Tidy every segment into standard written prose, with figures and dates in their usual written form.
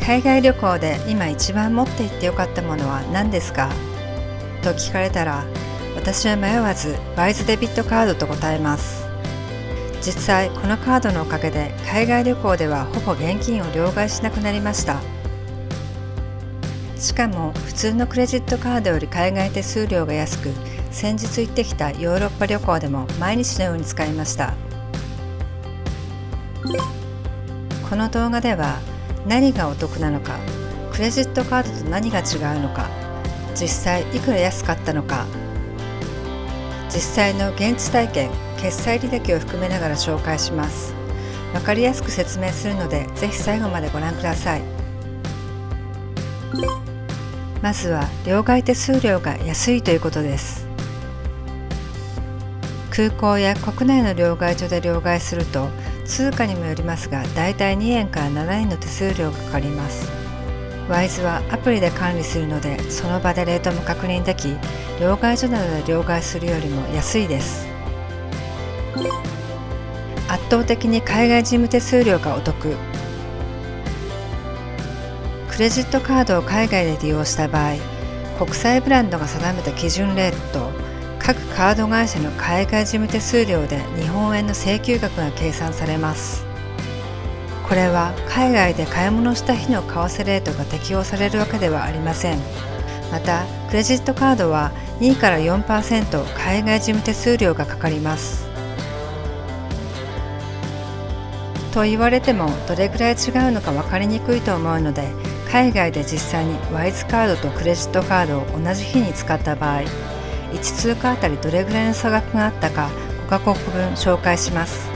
海外旅行で今一番持って行ってよかったものは何ですかと聞かれたら、私は迷わずワイズデビットカードと答えます。実際このカードのおかげで海外旅行ではほぼ現金を両替しなくなりました。しかも普通のクレジットカードより海外手数料が安く、先日行ってきたヨーロッパ旅行でも毎日のように使いました。この動画では何がお得なのか、クレジットカードと何が違うのか、実際いくら安かったのか、実際の現地体験、決済履歴を含めながら紹介します。わかりやすく説明するので、ぜひ最後までご覧ください。まずは両替手数料が安いということです。空港や国内の両替所で両替すると、通貨にもよりますが、だいたい2円から7円の手数料がかかります。ワイズはアプリで管理するので、その場でレートも確認でき、両替所などで両替するよりも安いです。圧倒的に海外事務手数料がお得。クレジットカードを海外で利用した場合、国際ブランドが定めた基準レートと各カード会社の海外事務手数料で日本円の請求額が計算されます。これは海外で買い物した日の為替レートが適用されるわけではありません。また、クレジットカードは2から 4% 海外事務手数料がかかります。と言われても、どれぐらい違うのか分かりにくいと思うので、海外で実際にワイズカードとクレジットカードを同じ日に使った場合、1通貨あたりどれぐらいの差額があったか5カ国分紹介します。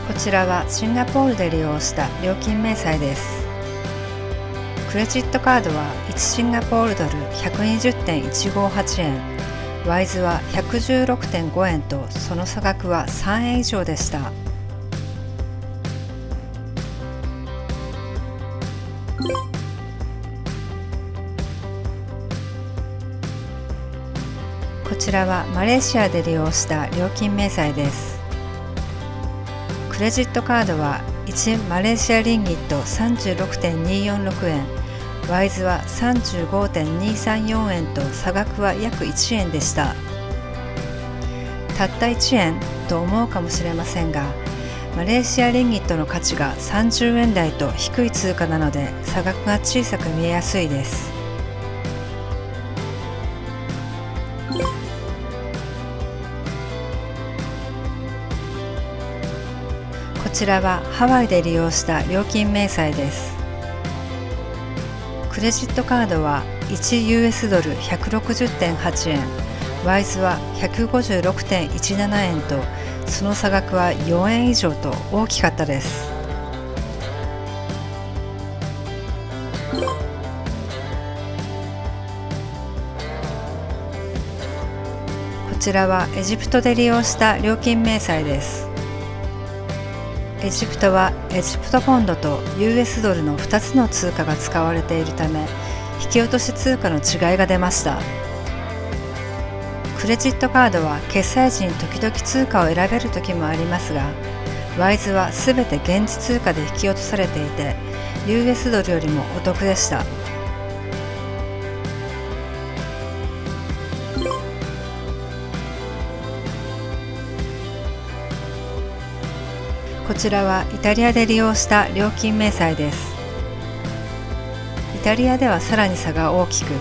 こちらはシンガポールで利用した料金明細です。クレジットカードは1シンガポールドル 120.158 円、ワイズは 116.5 円と、その差額は3円以上でした。こちらはマレーシアで利用した料金明細です。クレジットカードは1マレーシアリンギット 36.246 円、ワイズは 35.234 円と、差額は約1円でした。たった1円と思うかもしれませんが、マレーシアリンギットの価値が30円台と低い通貨なので、差額が小さく見えやすいです。こちらはハワイで利用した料金明細です。クレジットカードは 1US ドル 160.8 円、ワイズは 156.17 円と、その差額は4円以上と大きかったです。こちらはエジプトで利用した料金明細です。エジプトはエジプトポンドと US ドルの2つの通貨が使われているため、引き落とし通貨の違いが出ました。クレジットカードは決済時に時々通貨を選べる時もありますが、ワイズはすべて現地通貨で引き落とされていて、 US ドルよりもお得でした。こちらはイタリアで利用した料金明細です。イタリアではさらに差が大きく、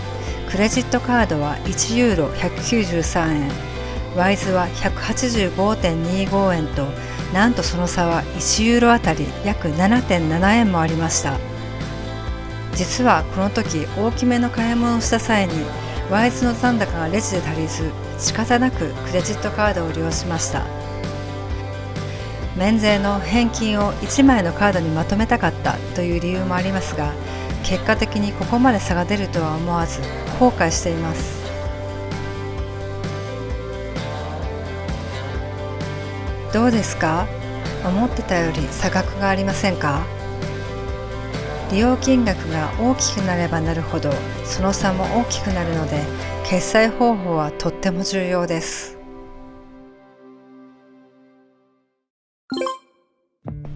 クレジットカードは1ユーロ193円、ワイズは 185.25 円と、なんとその差は1ユーロあたり約 7.7 円もありました。実はこの時大きめの買い物をした際に、ワイズの残高がレジで足りず、仕方なくクレジットカードを利用しました。免税の返金を1枚のカードにまとめたかったという理由もありますが、結果的にここまで差が出るとは思わず後悔しています。どうですか？思ってたより差額がありませんか？利用金額が大きくなればなるほど、その差も大きくなるので、決済方法はとっても重要です。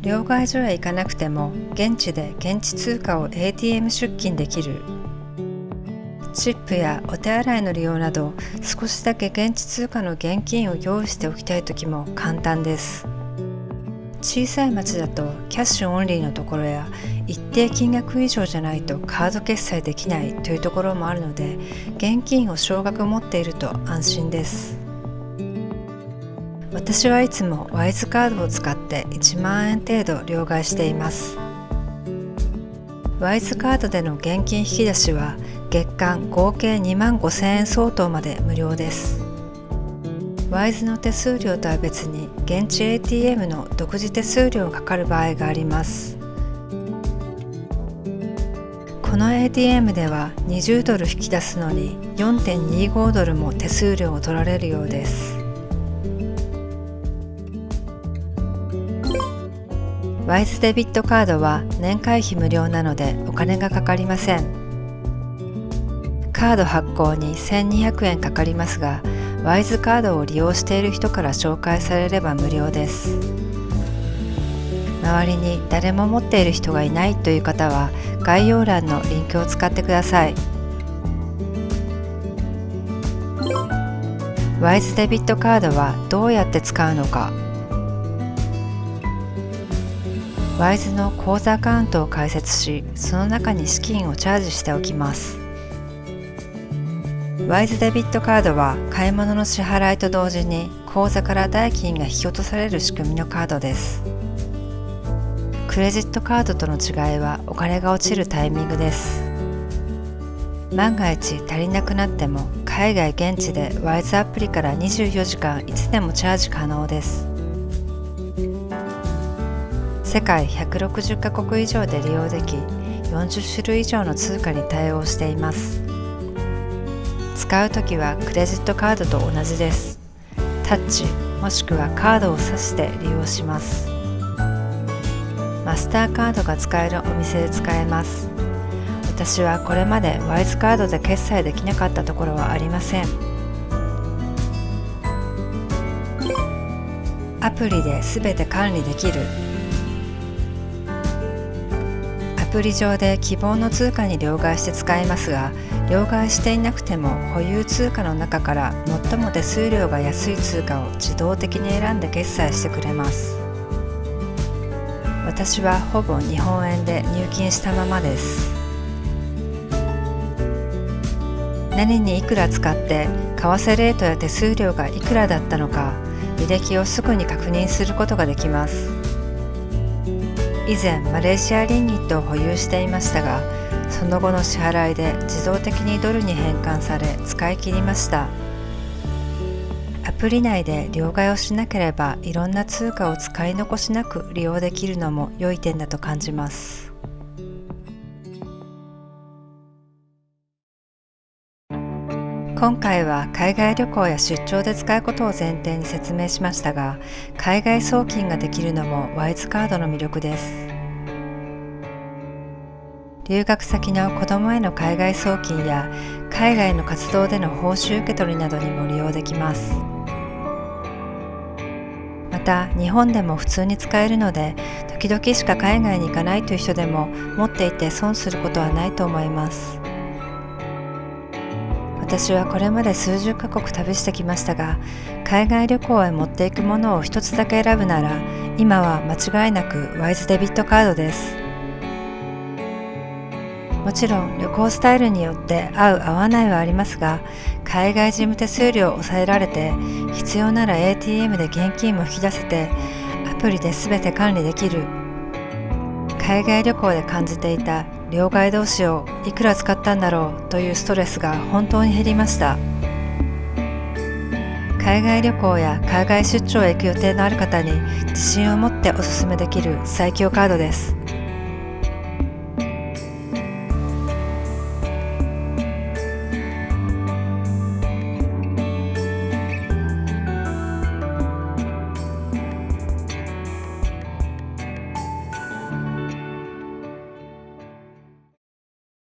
両替所へ行かなくても現地で現地通貨を ATM 出金できる。チップやお手洗いの利用など少しだけ現地通貨の現金を用意しておきたいときも簡単です。小さい町だとキャッシュオンリーのところや一定金額以上じゃないとカード決済できないというところもあるので、現金を少額持っていると安心です。私はいつもワイズカードを使って1万円程度両替しています。ワイズカードでの現金引き出しは月間合計2万5千円相当まで無料です。ワイズの手数料とは別に現地 ATM の独自手数料がかかる場合があります。この ATM では20ドル引き出すのに 4.25 ドルも手数料を取られるようです。ワイズデビットカードは年会費無料なのでお金がかかりません。カード発行に1200円かかりますが、ワイズカードを利用している人から紹介されれば無料です。周りに誰も持っている人がいないという方は概要欄のリンクを使ってください。ワイズデビットカードはどうやって使うのか。ワイズの口座アカウントを開設し、その中に資金をチャージしておきます。ワイズデビットカードは買い物の支払いと同時に口座から代金が引き落とされる仕組みのカードです。クレジットカードとの違いはお金が落ちるタイミングです。万が一足りなくなっても海外現地でワイズアプリから24時間いつでもチャージ可能です。世界160カ国以上で利用でき、40種類以上の通貨に対応しています。使うときはクレジットカードと同じです。タッチもしくはカードを挿して利用します。マスターカードが使えるお店で使えます。私はこれまでワイズカードで決済できなかったところはありません。アプリで全て管理できる。アプリ上で希望の通貨に両替して使えますが、両替していなくても保有通貨の中から最も手数料が安い通貨を自動的に選んで決済してくれます。私はほぼ日本円で入金したままです。何にいくら使って為替レートや手数料がいくらだったのか履歴をすぐに確認することができます。以前マレーシアリンギットを保有していましたが、その後の支払いで自動的にドルに変換され使い切りました。アプリ内で両替をしなければいろんな通貨を使い残しなく利用できるのも良い点だと感じます。今回は海外旅行や出張で使うことを前提に説明しましたが、海外送金ができるのもワイズカードの魅力です。留学先の子供への海外送金や海外の活動での報酬受け取りなどにも利用できます。また日本でも普通に使えるので、時々しか海外に行かないという人でも持っていて損することはないと思います。私はこれまで数十カ国旅してきましたが、海外旅行へ持っていくものを一つだけ選ぶなら、今は間違いなくワイズデビットカードです。もちろん旅行スタイルによって合う合わないはありますが、海外事務手数料を抑えられて、必要なら ATM で現金も引き出せて、アプリで全て管理できる。海外旅行で感じていた両替どうしよう、いくら使ったんだろうというストレスが本当に減りました。海外旅行や海外出張へ行く予定のある方に自信を持っておすすめできる最強カードです。